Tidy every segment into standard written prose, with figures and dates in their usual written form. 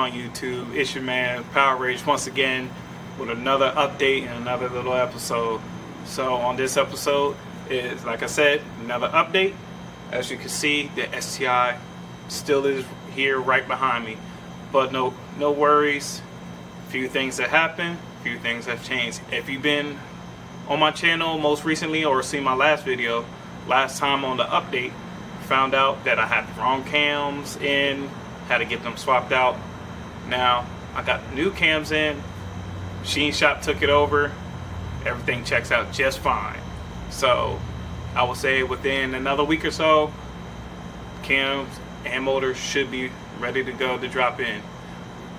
on YouTube? It's your man PowerRage once again with another update and another little episode. So on this episode is, like I said, another update. As you can see, the STI still is here right behind me, but no worries. Few things that happened, few things have changed. If you've been on my channel most recently or seen my last video, last time on the update, found out that I had the wrong cams in, had to get them swapped out. Now I got new cams in, Sheen Shop took it over, everything checks out just fine. So I will say within another week or so, cams and motors should be ready to go to drop in,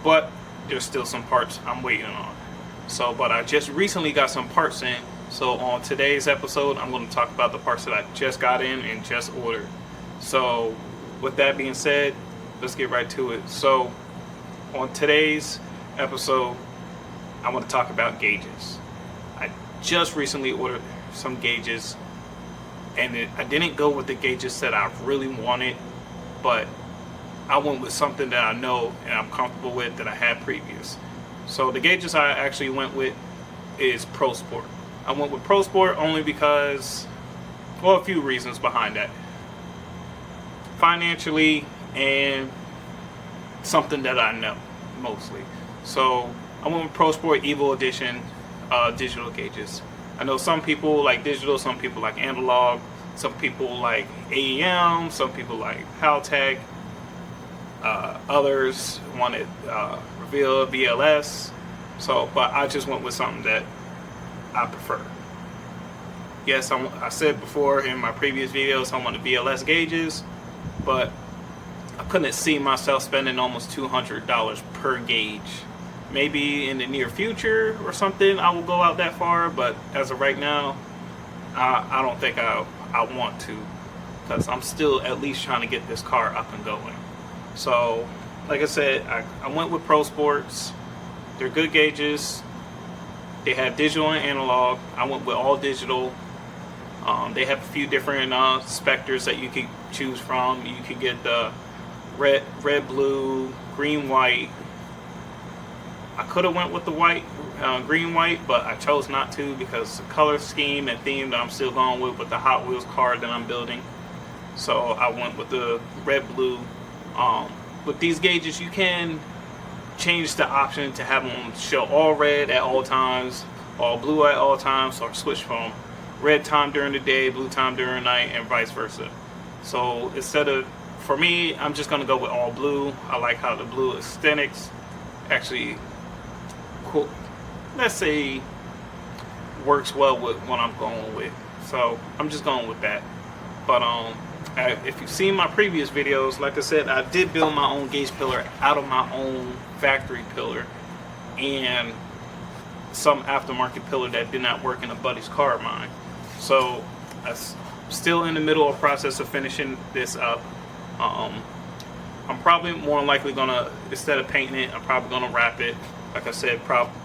but there's still some parts I'm waiting on. So, but I just recently got some parts in, so on today's episode I'm going to talk about the parts that I just got in and just ordered. So with that being said, let's get right to it. So on today's episode, I want to talk about gauges. I just recently ordered some gauges, and I didn't go with the gauges that I really wanted, but I went with something that I know and I'm comfortable with that I had previous. So the gauges I actually went with is Pro Sport. I went with Pro Sport only because, well, a few reasons behind that. Financially and something that I know mostly. So I went with Pro Sport Evo Edition digital gauges. I know some people like digital, some people like analog, some people like AEM, some people like Haltech, others wanted Reveal VLS. So, but I just went with something that I prefer. Yes, I said before in my previous videos I wanted VLS gauges, but I couldn't see myself spending almost $200 per gauge. Maybe in the near future or something I will go out that far, but as of right now, I don't think I want to, because I'm still at least trying to get this car up and going. So like I said, I went with Pro Sports. They're good gauges. They have digital and analog. I went with all digital. They have a few different specters that you can choose from. You can get the red, blue, green, white. I could have went with the white, green, white, but I chose not to because the color scheme and theme that I'm still going with the Hot Wheels car that I'm building. So I went with the red, blue. With these gauges, you can change the option to have them show all red at all times, all blue at all times, or switch from red time during the day, blue time during the night, and vice versa. So instead of, for me, I'm just gonna go with all blue. I like how the blue aesthetics actually, cool, let's say, works well with what I'm going with. So I'm just going with that. But if you've seen my previous videos, like I said, I did build my own gauge pillar out of my own factory pillar and some aftermarket pillar that did not work in a buddy's car of mine. So I'm still in the middle of the process of finishing this up. I'm probably more than likely gonna, instead of painting it, I'm probably gonna wrap it, like I said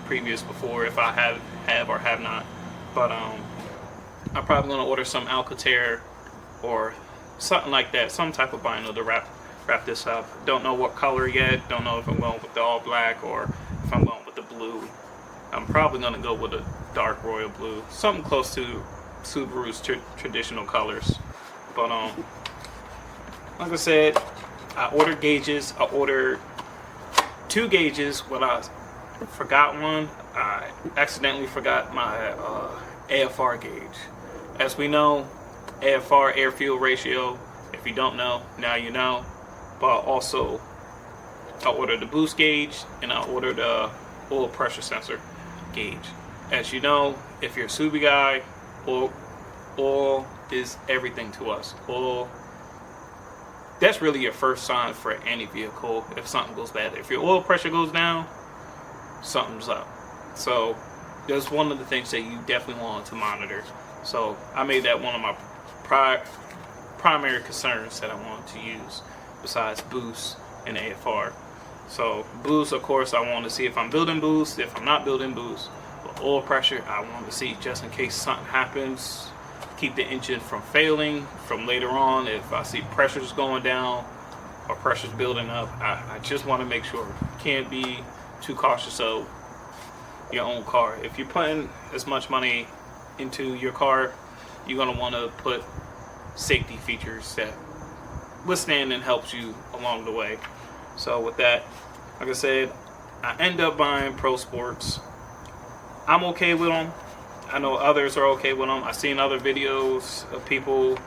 previous before, if I have or have not. But I'm probably gonna order some Alcantara or something like that, some type of vinyl to wrap this up. Don't know what color yet. Don't know if I'm going with the all black or if I'm going with the blue. I'm probably gonna go with a dark royal blue, something close to Subaru's traditional colors. But like I said, I ordered gauges. I ordered 2 gauges. When I forgot one, I accidentally forgot my AFR gauge. As we know, AFR, air fuel ratio, if you don't know, now you know. But also I ordered the boost gauge and I ordered a oil pressure sensor gauge. As you know, if you're a Subi guy, oil is everything to us. Oil, that's really your first sign for any vehicle if something goes bad. If your oil pressure goes down, something's up. So that's one of the things that you definitely want to monitor. So I made that one of my primary concerns that I wanted to use, besides boost and AFR. So boost, of course, I want to see if I'm building boost, if I'm not building boost. But oil pressure, I want to see just in case something happens, keep the engine from failing from later on. If I see pressures going down, or pressure's building up, I just want to make sure. You can't be too cautious of your own car. If you're putting as much money into your car, you're going to want to put safety features that withstand and helps you along the way. So with that, like I said, I end up buying Pro Sports. I'm okay with them. I know others are okay with them. I've seen other videos of people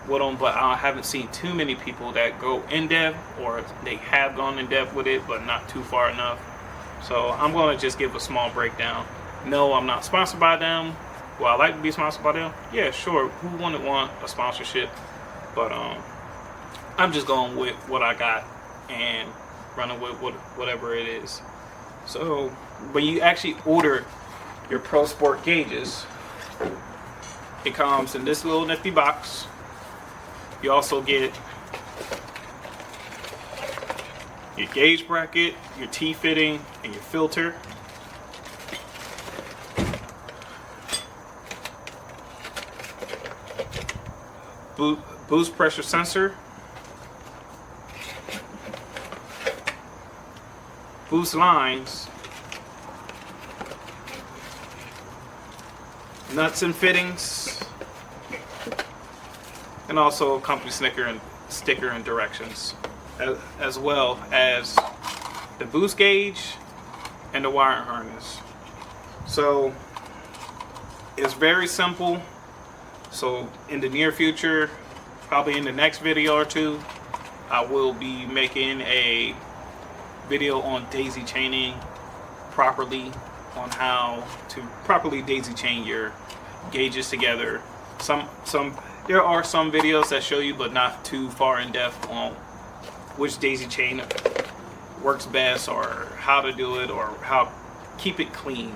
with them, but I haven't seen too many people that go in depth, or they have gone in depth with it, but not too far enough. So I'm going to just give a small breakdown. No, I'm not sponsored by them. Well, I like to be sponsored by them. Yeah, sure. Who wouldn't want a sponsorship? But I'm just going with what I got and running with whatever it is. So when you actually order your Pro Sport gauges, it comes in this little nifty box. You also get your gauge bracket, your T-fitting, and your filter. Boost pressure sensor, boost lines, nuts and fittings, and also company sticker and directions, as well as the boost gauge and the wiring harness. So it's very simple. So in the near future, probably in the next video or two, I will be making a video on daisy chaining properly, on how to properly daisy chain your gauges together. There are some videos that show you, but not too far in depth, on which daisy chain works best, or how to do it, or how keep it clean.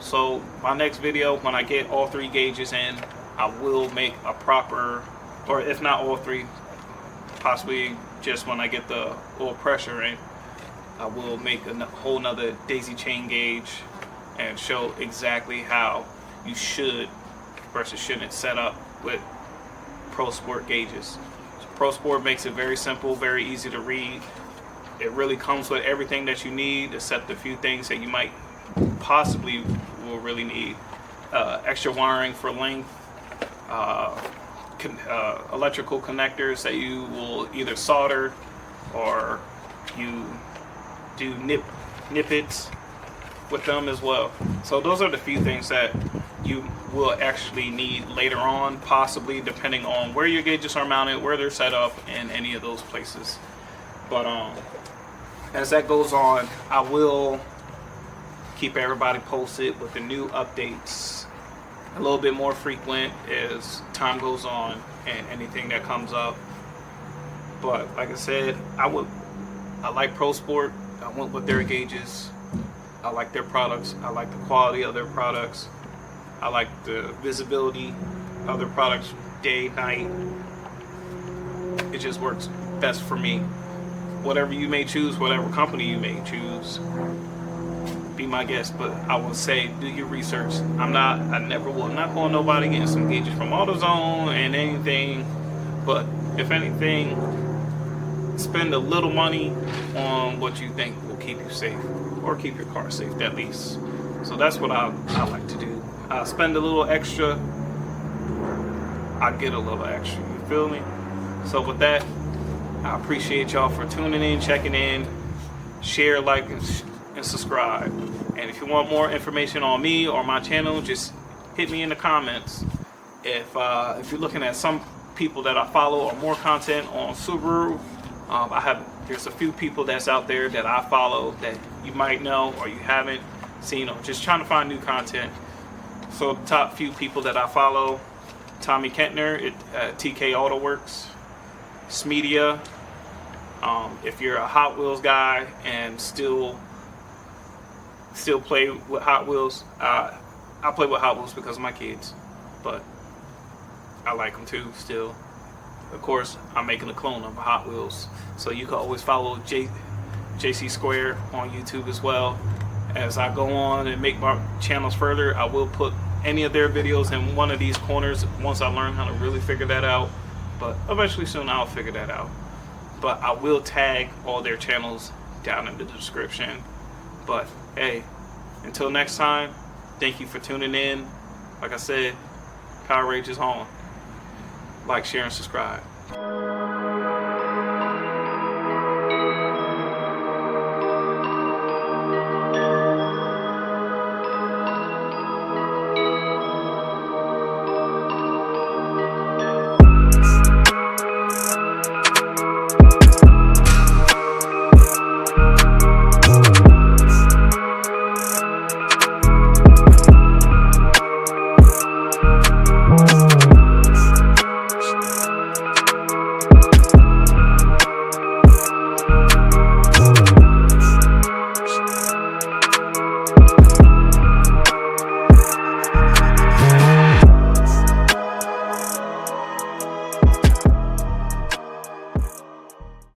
So my next video, when I get all three gauges in, I will make a proper, or if not all three, possibly just when I get the oil pressure in, I will make a whole nother daisy chain gauge and show exactly how you should versus shouldn't set up with Pro Sport gauges. So Pro Sport makes it very simple, very easy to read. It really comes with everything that you need, except a few things that you might possibly will really need. Extra wiring for length, electrical connectors that you will either solder or you do nippets with them as well. So those are the few things that you will actually need later on, possibly depending on where your gauges are mounted, where they're set up, in any of those places. But as that goes on, I will keep everybody posted with the new updates a little bit more frequent as time goes on and anything that comes up. But like I said, I like Pro Sport. I went with their gauges. I like their products. I like the quality of their products. I like the visibility of their products day, night. It just works best for me. Whatever you may choose, whatever company you may choose, be my guest, but I will say, do your research. I never will not call nobody getting some gauges from AutoZone and anything, but if anything, spend a little money on what you think will keep you safe, or keep your car safe at least. So that's what I like to do. I spend a little extra, I get a little extra, you feel me? So with that, I appreciate y'all for tuning in, checking in, share, like, and subscribe. And if you want more information on me or my channel, just hit me in the comments. If you're looking at some people that I follow or more content on Subaru, there's a few people that's out there that I follow that you might know or you haven't seen, or just trying to find new content. So the top few people that I follow: Tommy Kentner at TK Auto Works, Smedia. If you're a Hot Wheels guy and still play with Hot Wheels, I play with Hot Wheels because of my kids, but I like them too still. Of course, I'm making a clone of Hot Wheels, so you can always follow JC Square on YouTube as well. As I go on and make my channels further, I will put any of their videos in one of these corners once I learn how to really figure that out. But eventually soon I'll figure that out. but I will tag all their channels down in the description. But hey, until next time, thank you for tuning in. Like I said, Power Rage is on. Like, share, and subscribe.